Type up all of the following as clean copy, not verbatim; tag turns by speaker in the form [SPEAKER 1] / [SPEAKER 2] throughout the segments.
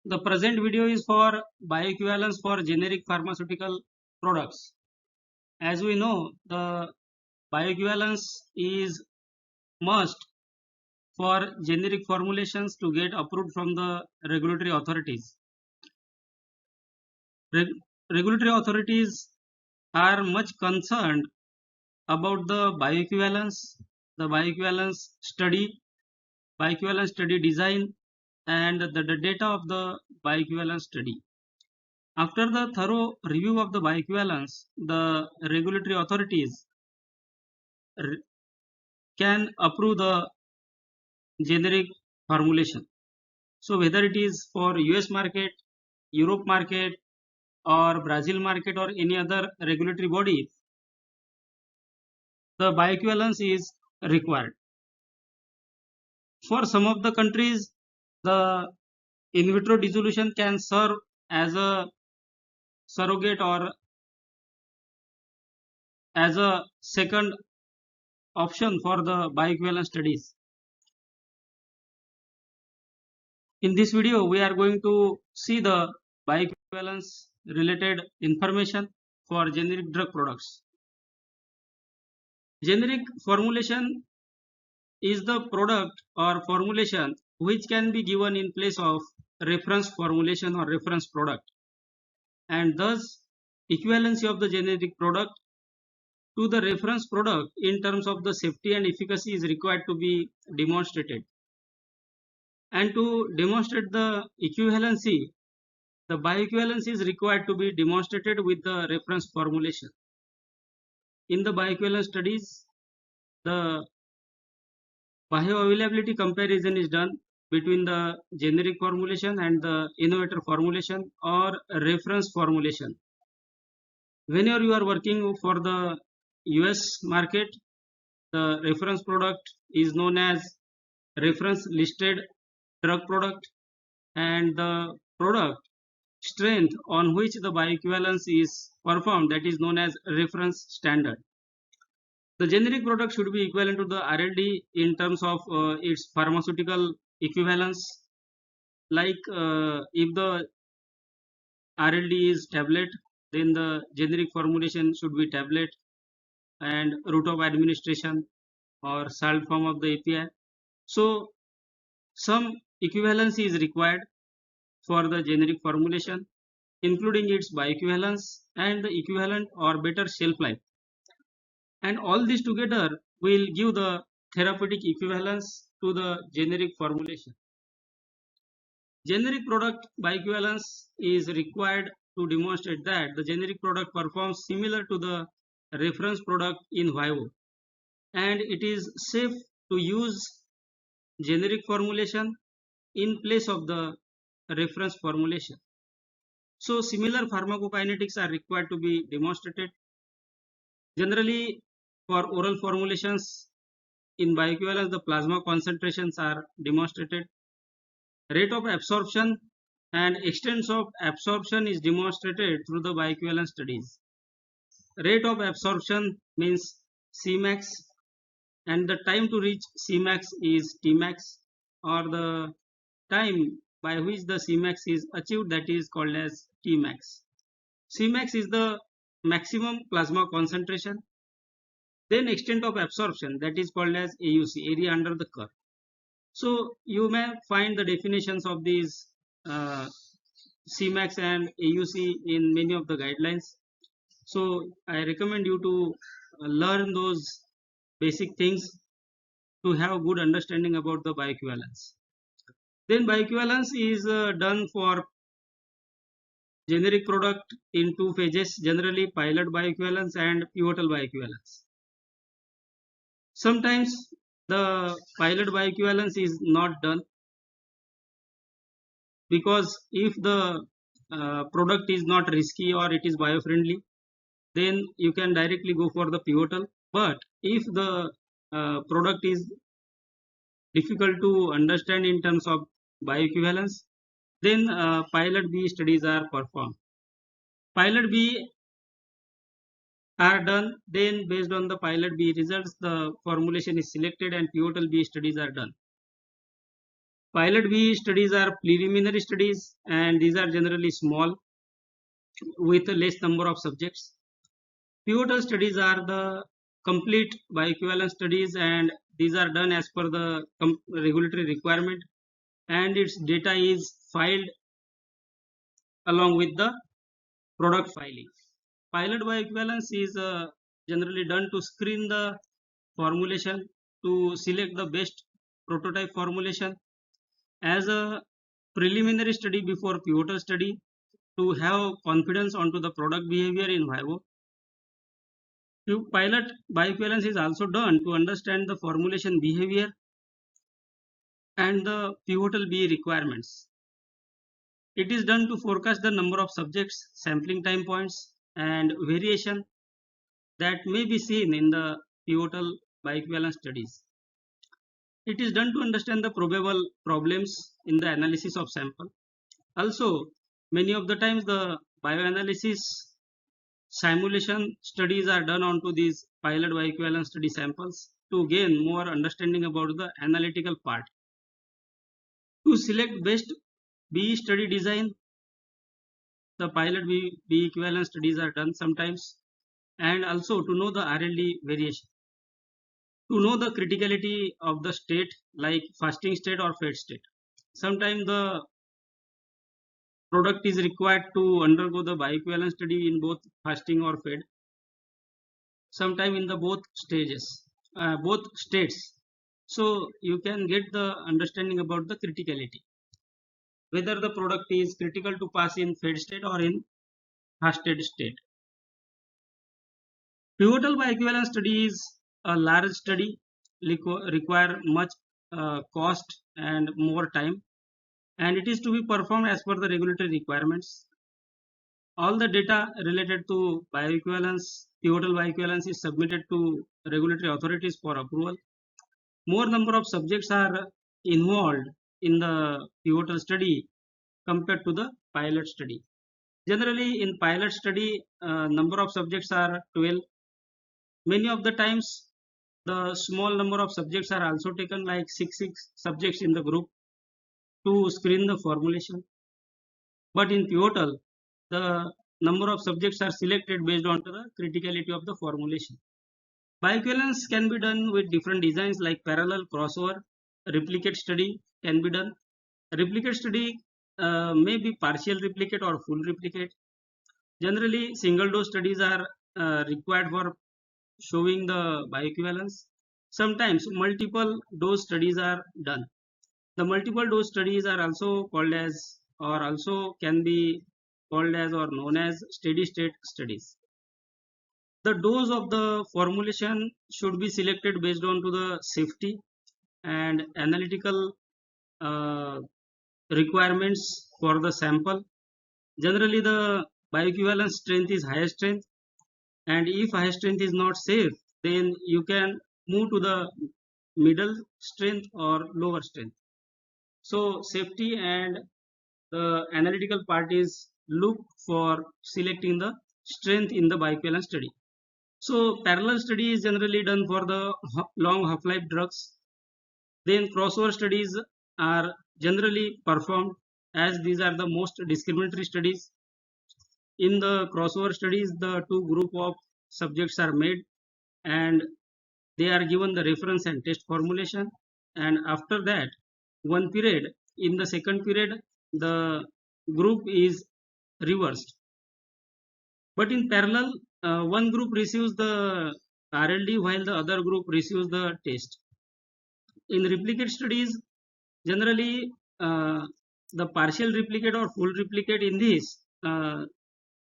[SPEAKER 1] The present video is for bioequivalence for generic pharmaceutical products. As we know, the bioequivalence is must for generic formulations to get approved from the regulatory authorities. Regulatory authorities are much concerned about the bioequivalence study design, and the data of the bioequivalence study. After the thorough review of the bioequivalence, the regulatory authorities can approve the generic formulation. So whether it is for US market, Europe market, or Brazil market, or any other regulatory body, the bioequivalence is required. For some of the countries, the in vitro dissolution can serve as a surrogate or as a second option for the bioequivalence studies. In this video, we are going to see the bioequivalence related information for generic drug products. Generic formulation is the product or formulation which can be given in place of reference formulation or reference product, and thus equivalency of the generic product to the reference product in terms of the safety and efficacy is required to be demonstrated. And to demonstrate the equivalency, the bioequivalence is required to be demonstrated with the reference formulation. In the bioequivalence studies, the bioavailability comparison is done between the generic formulation and the innovator formulation or reference formulation. Whenever you are working for the US market, the reference product is known as reference listed drug product, and the product strength on which the bioequivalence is performed, that is known as reference standard. The generic product should be equivalent to the RLD in terms of its pharmaceutical equivalence. Like if the RLD is tablet, then the generic formulation should be tablet, and route of administration or salt form of the API. So some equivalence is required for the generic formulation, including its bioequivalence and the equivalent or better shelf life. And all this together will give the therapeutic equivalence to the generic formulation. Generic product bioequivalence is required to demonstrate that the generic product performs similar to the reference product in vivo, and it is safe to use generic formulation in place of the reference formulation. So similar pharmacokinetics are required to be demonstrated. Generally, for oral formulations in bioequivalence, the plasma concentrations are demonstrated. Rate of absorption and extent of absorption is demonstrated through the bioequivalence studies. Rate of absorption means Cmax, and the time to reach Cmax is Tmax, or the time by which the Cmax is achieved, that is called as Tmax. Cmax is the maximum plasma concentration. Then extent of absorption, that is called as AUC, area under the curve. So you may find the definitions of these Cmax and AUC in many of the guidelines. So I recommend you to learn those basic things to have a good understanding about the bioequivalence. Then bioequivalence is done for generic product in two phases, generally pilot bioequivalence and pivotal bioequivalence. Sometimes the pilot bioequivalence is not done because if the product is not risky or it is biofriendly, then you can directly go for the pivotal. But if the product is difficult to understand in terms of bioequivalence, then pilot B studies are performed. Pilot B are done, then based on the pilot B results, the formulation is selected and pivotal B studies are done. Pilot B studies are preliminary studies, and these are generally small with a less number of subjects. Pivotal studies are the complete bioequivalence studies, and these are done as per the regulatory requirement, and its data is filed along with the product filing. Pilot bioequivalence is generally done to screen the formulation to select the best prototype formulation as a preliminary study before pivotal study to have confidence onto the product behavior in vivo. Pilot bioequivalence is also done to understand the formulation behavior and the pivotal B requirements. It is done to forecast the number of subjects, sampling time points, and variation that may be seen in the pivotal bioequivalence studies. It is done to understand the probable problems in the analysis of sample. Also, many of the times the bioanalysis simulation studies are done onto these pilot bioequivalence study samples to gain more understanding about the analytical part. To select best B study design, the pilot B equivalence studies are done sometimes, and also to know the RLD variation. To know the criticality of the state like fasting state or fed state. Sometimes the product is required to undergo the bioequivalence study in both fasting or fed. Sometime in the both stages, both states. So you can get the understanding about the criticality, whether the product is critical to pass in fed state or in fasted state. Pivotal bioequivalence study is a large study, require much cost and more time, and it is to be performed as per the regulatory requirements. All the data related to bioequivalence, pivotal bioequivalence is submitted to regulatory authorities for approval. More number of subjects are involved in the pivotal study compared to the pilot study. Generally, in pilot study, number of subjects are 12. Many of the times, the small number of subjects are also taken, like six subjects in the group to screen the formulation. But in pivotal, the number of subjects are selected based on the criticality of the formulation. Bioequivalence can be done with different designs like parallel, crossover, replicate study can be done. Replicate study may be partial replicate or full replicate. Generally, single dose studies are required for showing the bioequivalence. Sometimes multiple dose studies are done. The multiple dose studies are also called as, or also can be called as or known as steady state studies. The dose of the formulation should be selected based on to the safety and analytical requirements for the sample. Generally, the bioequivalence strength is higher strength, and if high strength is not safe, then you can move to the middle strength or lower strength. So safety and the analytical part is look for selecting the strength in the bioequivalence study. So parallel study is generally done for the long half-life drugs. Then crossover studies are generally performed as these are the most discriminatory studies. In the crossover studies, the two group of subjects are made and they are given the reference and test formulation, and after that one period, in the second period the group is reversed, but in parallel one group receives the RLD while the other group receives the test. In replicate studies, generally the partial replicate or full replicate, in this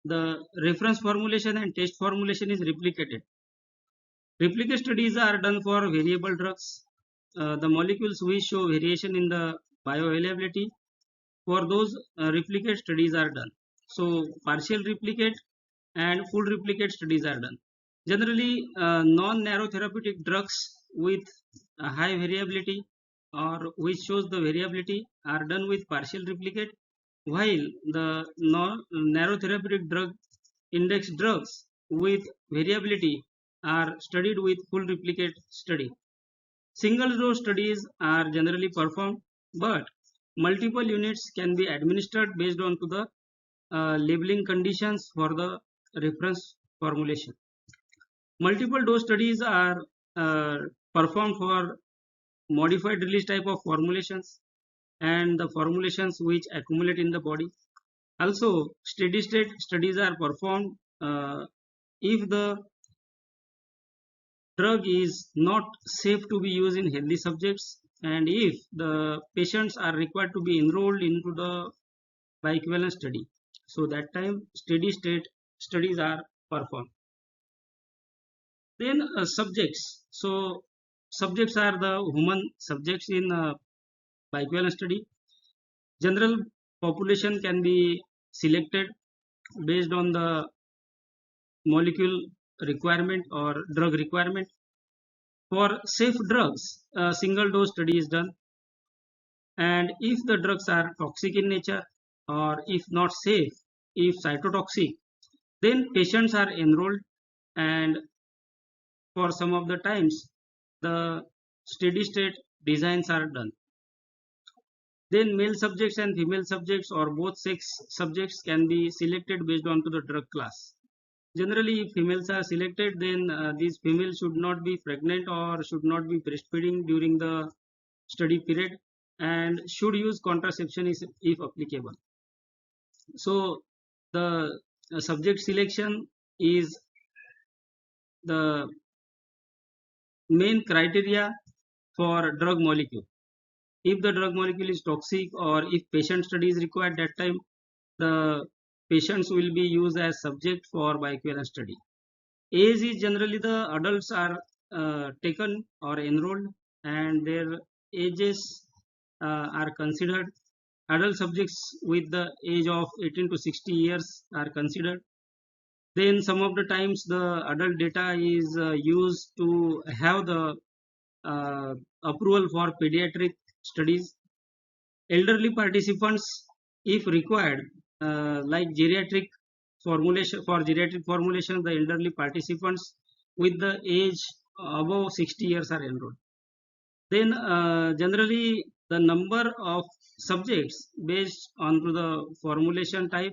[SPEAKER 1] the reference formulation and test formulation is replicated. Replicate studies are done for variable drugs. The molecules which show variation in the bioavailability, for those replicate studies are done. So partial replicate and full replicate studies are done. Generally, non-narrow therapeutic drugs with a high variability or which shows the variability are done with partial replicate, while the non-narrow therapeutic drug index drugs with variability are studied with full replicate study. Single dose studies are generally performed, but Multiple units can be administered based on to the labeling conditions for the reference formulation. Multiple dose studies are uh, performed for modified release type of formulations and the formulations which accumulate in the body. Also, steady state studies are performed if the drug is not safe to be used in healthy subjects and if the patients are required to be enrolled into the bioequivalence study. So that time steady state studies are performed. Then subjects. So subjects are the human subjects in bioequivalence study. General population can be selected based on the molecule requirement or drug requirement. For safe drugs, a single dose study is done, and if the drugs are toxic in nature or if not safe, if cytotoxic, then patients are enrolled, and for some of the times the steady state designs are done. Then male subjects and female subjects or both sex subjects can be selected based on to the drug class. Generally, if females are selected, then these females should not be pregnant or should not be breastfeeding during the study period and should use contraception if applicable. So the subject selection is the main criteria for drug molecule. If the drug molecule is toxic or if patient study is required, that time the patients will be used as subject for bioequivalence study. Age is generally the adults are taken or enrolled and their ages are considered. Adult subjects with the age of 18 to 60 years are considered. Then some of the times the adult data is used to have the uh, approval for pediatric studies. Elderly participants, if required, like geriatric formulation, for geriatric formulation, the elderly participants with the age above 60 years are enrolled. Then generally the number of subjects based on to the formulation type,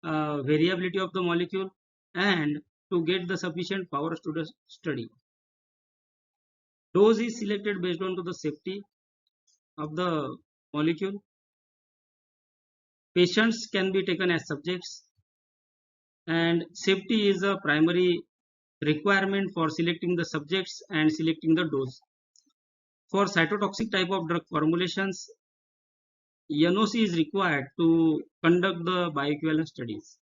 [SPEAKER 1] variability of the molecule, and to get the sufficient power to the study. Dose is selected based on to the safety of the molecule. Patients can be taken as subjects, and safety is a primary requirement for selecting the subjects and selecting the dose. For cytotoxic type of drug formulations, NOC is required to conduct the bioequivalence studies.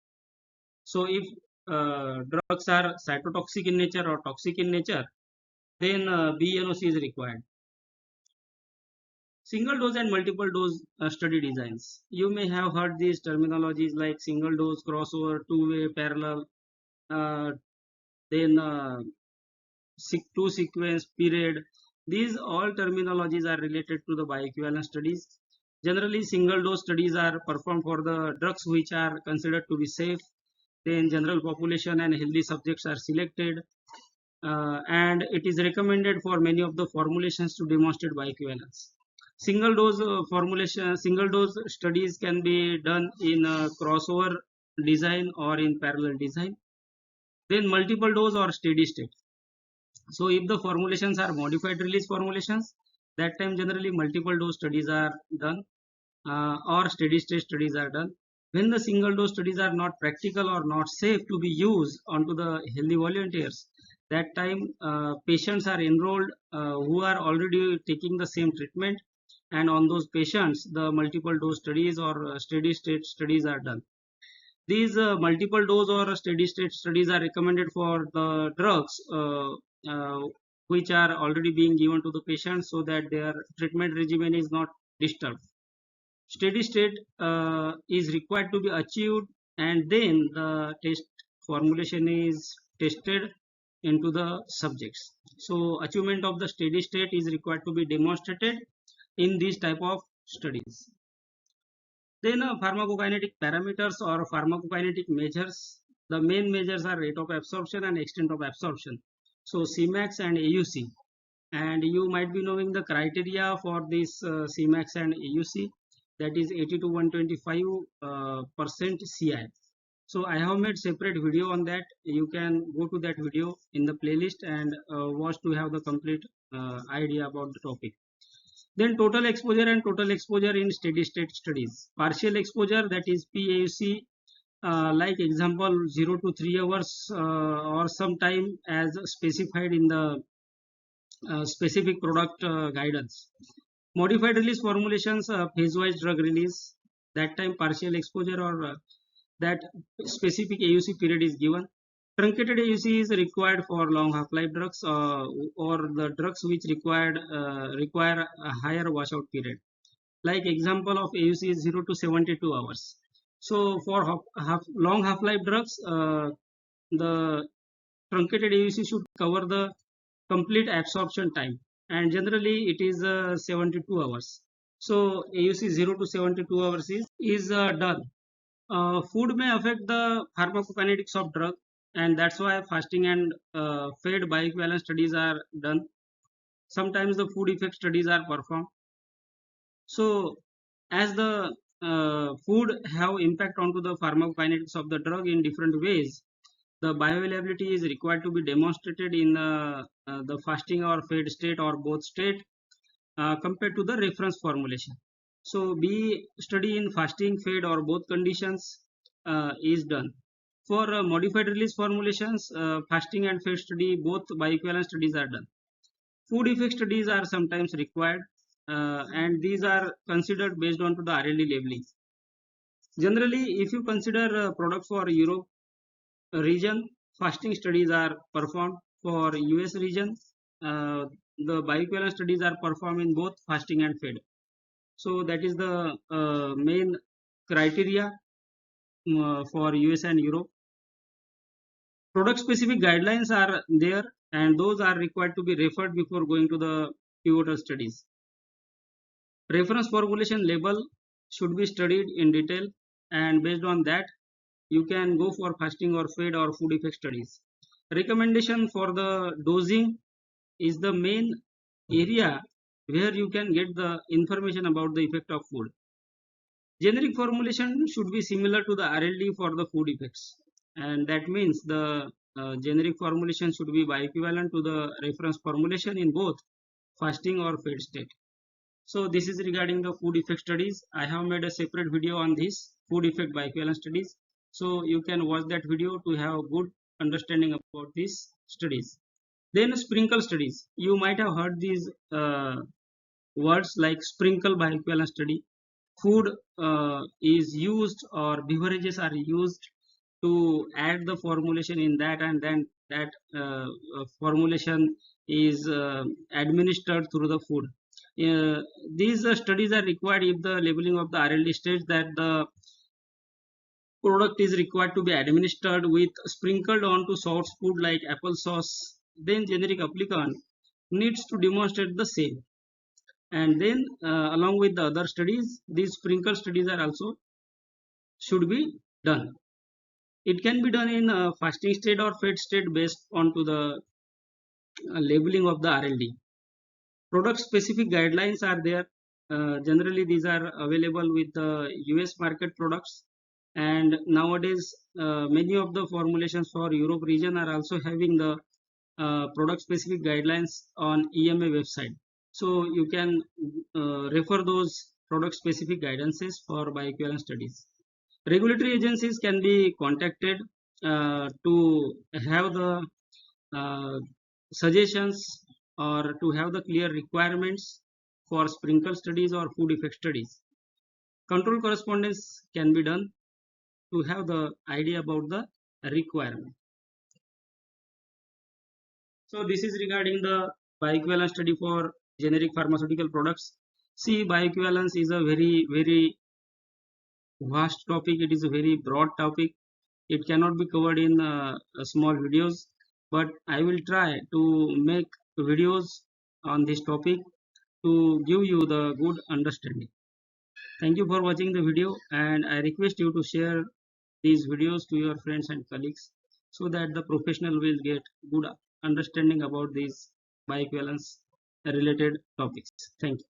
[SPEAKER 1] So if drugs are cytotoxic in nature or toxic in nature, then BNOC is required. Single dose and multiple dose study designs. You may have heard these terminologies like single dose, crossover, two-way, parallel, uh, then two sequence, period. These all terminologies are related to the bioequivalence studies. Generally, single dose studies are performed for the drugs which are considered to be safe. Then general population and healthy subjects are selected. And it is recommended for many of the formulations to demonstrate bioequivalence. Single dose studies can be done in crossover design or in parallel design. Then multiple dose or steady state. So if the formulations are modified release formulations, that time generally multiple dose studies are done or steady state studies are done. When the single dose studies are not practical or not safe to be used onto the healthy volunteers, that time patients are enrolled who are already taking the same treatment, and on those patients the multiple dose studies or steady state studies are done. These multiple dose or steady state studies are recommended for the drugs uh, which are already being given to the patient so that their treatment regimen is not disturbed. Steady state is required to be achieved, and then the test formulation is tested into the subjects. So achievement of the steady state is required to be demonstrated in these type of studies. Then pharmacokinetic parameters or pharmacokinetic measures. The main measures are rate of absorption and extent of absorption. So Cmax and AUC. And you might be knowing the criteria for this Cmax and AUC. that is 80 to 125 percent CI. So I have made separate video on that. You can go to that video in the playlist and watch to have the complete idea about the topic. Then total exposure and total exposure in steady state studies. Partial exposure, that is PAUC, like example 0 to 3 hours or sometime as specified in the specific product guidance. Modified release formulations, phase-wise drug release, that time partial exposure or that specific AUC period is given. Truncated AUC is required for long half-life drugs or the drugs which require a higher washout period. Like example of AUC is 0 to 72 hours. So for long half-life drugs, the truncated AUC should cover the complete absorption time, and generally it is 72 hours. So AUC 0 to 72 hours is done. Food may affect the pharmacokinetics of drug, and that's why fasting and fed bioequivalence studies are done. Sometimes the food effect studies are performed. So as the food have impact onto the pharmacokinetics of the drug in different ways, the bioavailability is required to be demonstrated in the fasting or fed state or both state compared to the reference formulation. So be study in fasting, fed or both conditions is done. For modified release formulations, fasting and fed study, both bioequivalence studies are done. Food effect studies are sometimes required, and these are considered based on to the R&D labeling. Generally, if you consider products for Europe region, fasting studies are performed. For US region, the bioequivalence studies are performed in both fasting and fed. So that is the main criteria for US and Europe. Product specific guidelines are there, and those are required to be referred before going to the pivotal studies. Reference formulation label should be studied in detail, and based on that you can go for fasting or fed or food effect studies. Recommendation for the dosing is the main area where you can get the information about the effect of food. Generic formulation should be similar to the RLD for the food effects, and that means the generic formulation should be bioequivalent to the reference formulation in both fasting or fed state. So this is regarding the food effect studies. I have made a separate video on this food effect bioequivalence studies, so you can watch that video to have a good understanding about these studies. Then sprinkle studies. You might have heard these words like sprinkle bioequivalence study. Food is used or beverages are used to add the formulation in that, and then that formulation is administered through the food. These studies are required if the labeling of the RLD states that the product is required to be administered with sprinkled onto source food like apple sauce. Then generic applicant needs to demonstrate the same, and then along with the other studies, these sprinkle studies are also should be done. It can be done in fasting state or fed state based on to the labeling of the RLD. Product specific guidelines are there. Generally these are available with the US market products, and nowadays many of the formulations for Europe region are also having the product specific guidelines on EMA website. So you can refer those product specific guidances for bioequivalence studies. Regulatory agencies can be contacted to have the suggestions or to have the clear requirements for sprinkle studies or food effect studies. Control correspondence can be done to have the idea about the requirement. So this is regarding the bioequivalence study for generic pharmaceutical products. See, bioequivalence is a very vast topic. It is a very broad topic. It cannot be covered in small videos, but I will try to make videos on this topic to give you the good understanding. Thank you for watching the video, and I request you to share these videos to your friends and colleagues so that the professional will get good understanding about these bioequivalence related topics. Thank you.